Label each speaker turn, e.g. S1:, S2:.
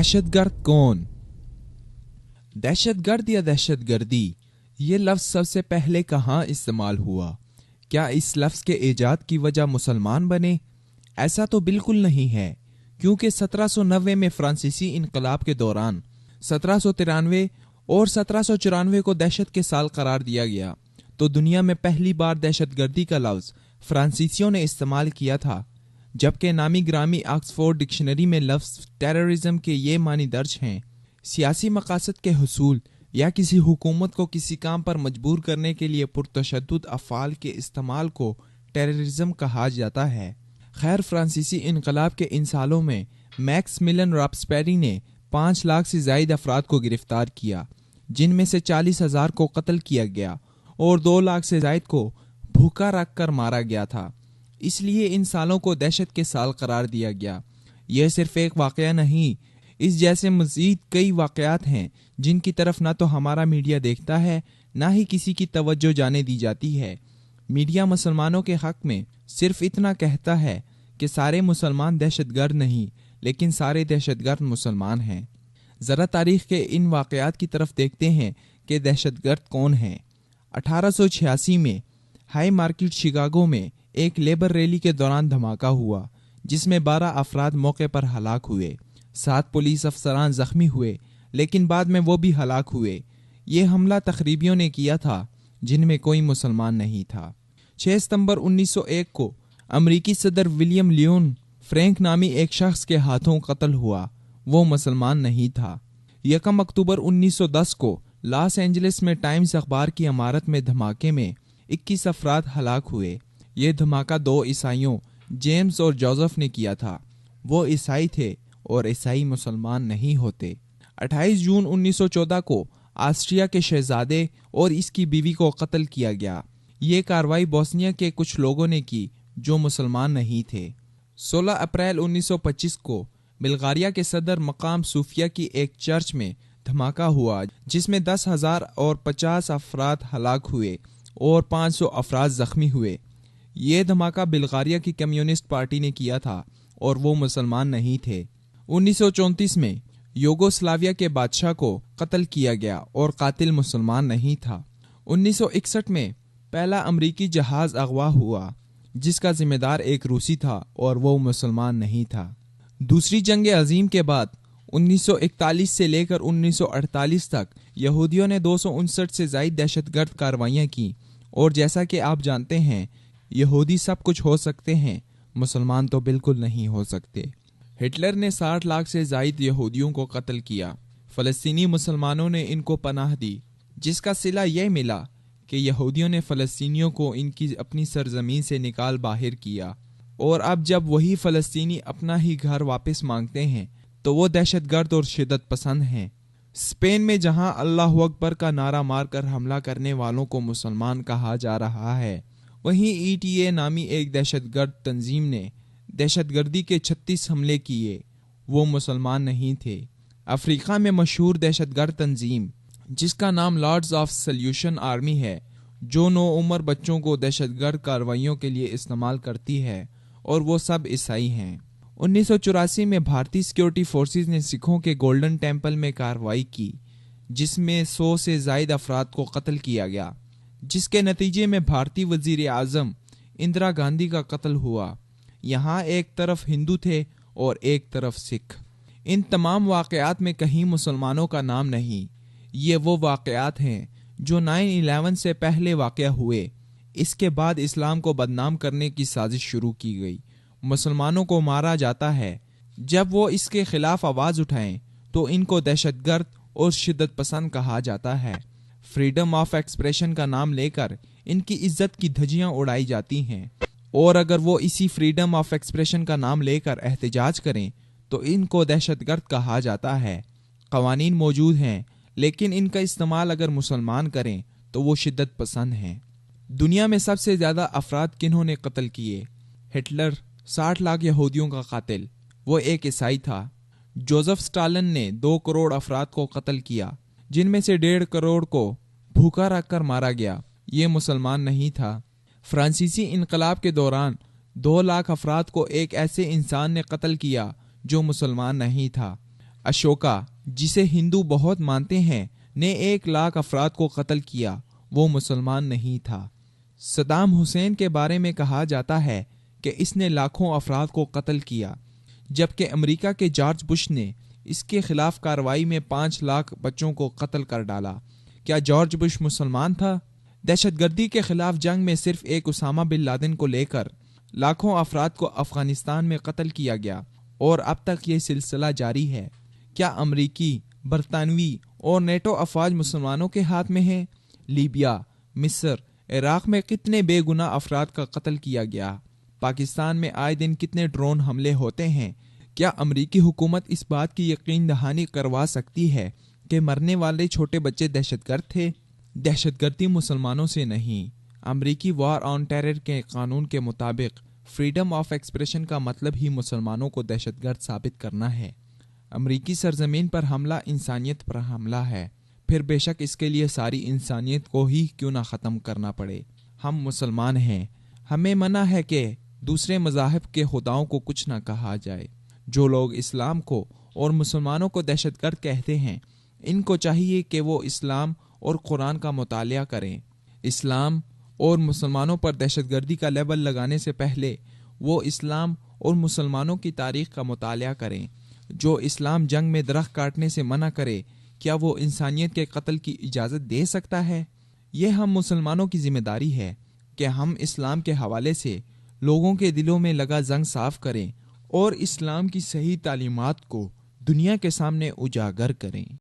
S1: दहशत गर्द कौन? दहशत गर्द या दहशत गर्दी ये लफ्ज़ सबसे पहले कहाँ इस्तेमाल हुआ? क्या इस लफ्ज़ के ईजाद की वजह मुसलमान बने? ऐसा तो बिल्कुल नहीं है, क्योंकि 1790 में फ्रांसीसी इनकलाब के दौरान 1793 और 1794 को दहशत के साल करार दिया गया, तो दुनिया में पहली बार दहशत गर्दी का लफ्ज़ फ्रांसीसियों ने इस्तेमाल किया था, जबकि नामी ग्रामी ऑक्सफोर्ड डिक्शनरी में लफ्ज़ टेररिज्म के ये मानी दर्ज हैं: सियासी मकासद के हुसूल या किसी हुकूमत को किसी काम पर मजबूर करने के लिए पुरतशद्दुद अफ़आल के इस्तेमाल को टेररिज्म कहा जाता है। खैर, फ्रांसीसी इनकलाब के इन सालों में मैक्समिलियन रॉबस्पेरी ने 5 लाख से ज़ायद अफराद को गिरफ्तार किया, जिनमें से 40,000 को कत्ल किया गया और 2 लाख से ज़ायद को भूखा रख कर मारा गया था। इसलिए इन सालों को दहशत के साल करार दिया गया। यह सिर्फ एक वाक़या नहीं, इस जैसे मज़ीद कई वाक़यात हैं जिनकी तरफ ना तो हमारा मीडिया देखता है, ना ही किसी की तवज्जो जाने दी जाती है। मीडिया मुसलमानों के हक़ में सिर्फ इतना कहता है कि सारे मुसलमान दहशतगर्द नहीं, लेकिन सारे दहशतगर्द मुसलमान हैं। ज़रा तारीख़ के इन वाक़यात की तरफ देखते हैं कि दहशतगर्द कौन हैं। 1886 में हाई मार्केट शिकागो में एक लेबर रैली के दौरान धमाका हुआ, जिसमें 12 अफराद मौके पर हलाक हुए। 7 पुलिस अफसरान जख्मी हुए, लेकिन बाद में वो भी हलाक हुए। ये हमला तखरीबियों ने किया था, जिनमें कोई मुसलमान नहीं था। 6 सितंबर 1901 को अमरीकी सदर विलियम लियोन फ्रैंक नामी एक शख्स के हाथों कत्ल हुआ। वो मुसलमान नहीं था। 1 अक्टूबर 1910 को लॉस एंजलिस में टाइम्स अखबार की इमारत में धमाके में 21 अफराद हलाक हुए। ये धमाका 2 ईसाइयों जेम्स और जोसेफ ने किया था। वो ईसाई थे और ईसाई मुसलमान नहीं होते। 28 जून 1914 को ऑस्ट्रिया के शहजादे और इसकी बीवी को कत्ल किया गया। ये कार्रवाई बोस्निया के कुछ लोगों ने की जो मुसलमान नहीं थे। 16 अप्रैल 1925 को बुल्गारिया के सदर मकाम सूफिया की एक चर्च में धमाका हुआ, जिसमें 10,000 और 50 अफराद हलाक हुए और 500 अफराद जख्मी हुए। ये धमाका बुल्गारिया की कम्युनिस्ट पार्टी ने किया था और वो मुसलमान नहीं थे। 1934 में यूगोस्लाविया के बादशाह को कत्ल किया गया और कातिल मुसलमान नहीं था। 1961 में पहला अमरीकी जहाज अगवा हुआ, जिसका जिम्मेदार एक रूसी था और वो मुसलमान नहीं था। दूसरी जंग अजीम के बाद 1941 से लेकर 1948 तक यहूदियों ने 259 से ज़ायद दहशतगर्द कार्रवाइयाँ की, और जैसा कि आप जानते हैं, यहूदी सब कुछ हो सकते हैं, मुसलमान तो बिल्कुल नहीं हो सकते। हिटलर ने 60 लाख से ज़ायद यहूदियों को कत्ल किया। फ़लस्तीनी मुसलमानों ने इनको पनाह दी, जिसका सिला यह मिला कि यहूदियों ने फ़लस्तीनियों को इनकी अपनी सरजमीन से निकाल बाहर किया, और अब जब वही फ़लस्तीनी अपना ही घर वापस मांगते हैं तो वो दहशतगर्द और शिद्दत पसंद हैं। स्पेन में जहां अल्लाह अकबर का नारा मारकर हमला करने वालों को मुसलमान कहा जा रहा है, वहीं ETA नामी एक दहशतगर्द तंजीम ने दहशतगर्दी के 36 हमले किए। वो मुसलमान नहीं थे। अफ्रीका में मशहूर दहशतगर्द तंजीम, जिसका नाम लॉर्ड्स ऑफ सल्यूशन आर्मी है, जो नौउम्र बच्चों को दहशतगर्द कार्रवाइयों के लिए इस्तेमाल करती है, और वो सब ईसाई हैं। 1984 में भारतीय सिक्योरिटी फोर्सेस ने सिखों के गोल्डन टेम्पल में कार्रवाई की, जिसमें 100 से ज़ायद अफराद को कत्ल किया गया, जिसके नतीजे में भारतीय वजीर आज़म इंदिरा गांधी का कत्ल हुआ। यहाँ एक तरफ हिंदू थे और एक तरफ सिख। इन तमाम वाक़यात में कहीं मुसलमानों का नाम नहीं। ये वो वाक़यात हैं जो 9/11 से पहले वाक़या हुए। इसके बाद इस्लाम को बदनाम करने की साजिश शुरू की गई। मुसलमानों को मारा जाता है। जब वो इसके खिलाफ आवाज़ उठाएं तो इनको दहशतगर्द और शिद्दत पसंद कहा जाता है। फ्रीडम ऑफ एक्सप्रेशन का नाम लेकर इनकी इज्जत की धज्जियां उड़ाई जाती हैं, और अगर वो इसी फ्रीडम ऑफ एक्सप्रेशन का नाम लेकर एहतजाज करें तो इनको दहशतगर्द कहा जाता है। कवानीन मौजूद हैं, लेकिन इनका इस्तेमाल अगर मुसलमान करें तो वो शिद्दत पसंद हैं। दुनिया में सबसे ज़्यादा अफराद किन्होंने कत्ल किए? हिटलर 60 लाख यहूदियों का कातिल, वो एक ईसाई था। जोसेफ स्टालिन ने 2 करोड़ अफराद को कत्ल किया, जिनमें से 1.5 करोड़ को भूखा रखकर मारा गया। ये मुसलमान नहीं था। फ्रांसीसी इनकलाब के दौरान 2 लाख अफराद को एक ऐसे इंसान ने कत्ल किया जो मुसलमान नहीं था। اشوکا، جسے ہندو بہت مانتے ہیں، نے 1 لاکھ افراد کو قتل کیا، وہ مسلمان نہیں تھا۔ صدام حسین کے بارے میں کہا جاتا ہے کہ اس نے لاکھوں افراد کو قتل کیا، جبکہ امریکہ کے جارج بش نے اس کے خلاف کارروائی میں 5 لاکھ بچوں کو قتل کر ڈالا۔ کیا جارج بش مسلمان تھا؟ دہشت گردی کے خلاف جنگ میں صرف ایک اسامہ بن لادن کو لے کر لاکھوں افراد کو افغانستان میں قتل کیا گیا، اور اب تک یہ سلسلہ جاری ہے۔ کیا امریکی، برطانوی اور نیٹو افواج مسلمانوں کے ہاتھ میں ہیں؟ لیبیا، مصر، عراق میں کتنے بے گناہ افراد کا قتل کیا گیا؟ پاکستان میں آئے دن کتنے ڈرون حملے ہوتے ہیں؟ کیا امریکی حکومت اس بات کی یقین دہانی کروا سکتی ہے کہ مرنے والے چھوٹے بچے دہشت گرد تھے؟ دہشت گردی مسلمانوں سے نہیں۔ امریکی وار آن ٹیرر کے قانون کے مطابق فریڈم آف ایکسپریشن کا مطلب ہی مسلمانوں کو دہشت گرد ثابت کرنا ہے۔ امریکی سرزمین پر حملہ انسانیت پر حملہ ہے، پھر بے شک اس کے لیے ساری انسانیت کو ہی کیوں نہ ختم کرنا پڑے۔ ہم مسلمان ہیں، ہمیں منع ہے کہ دوسرے مذاہب کے خداؤں کو کچھ نہ کہا جائے۔ جو لوگ اسلام کو اور مسلمانوں کو دہشت گرد کہتے ہیں، ان کو چاہیے کہ وہ اسلام اور قرآن کا مطالعہ کریں۔ اسلام اور مسلمانوں پر دہشت گردی کا لیبل لگانے سے پہلے وہ اسلام اور مسلمانوں کی تاریخ کا مطالعہ کریں۔ جو اسلام جنگ میں درخت کاٹنے سے منع کرے، کیا وہ انسانیت کے قتل کی اجازت دے سکتا ہے؟ یہ ہم مسلمانوں کی ذمہ داری ہے کہ ہم اسلام کے حوالے سے لوگوں کے دلوں میں لگا زنگ صاف کریں اور اسلام کی صحیح تعلیمات کو دنیا کے سامنے اجاگر کریں۔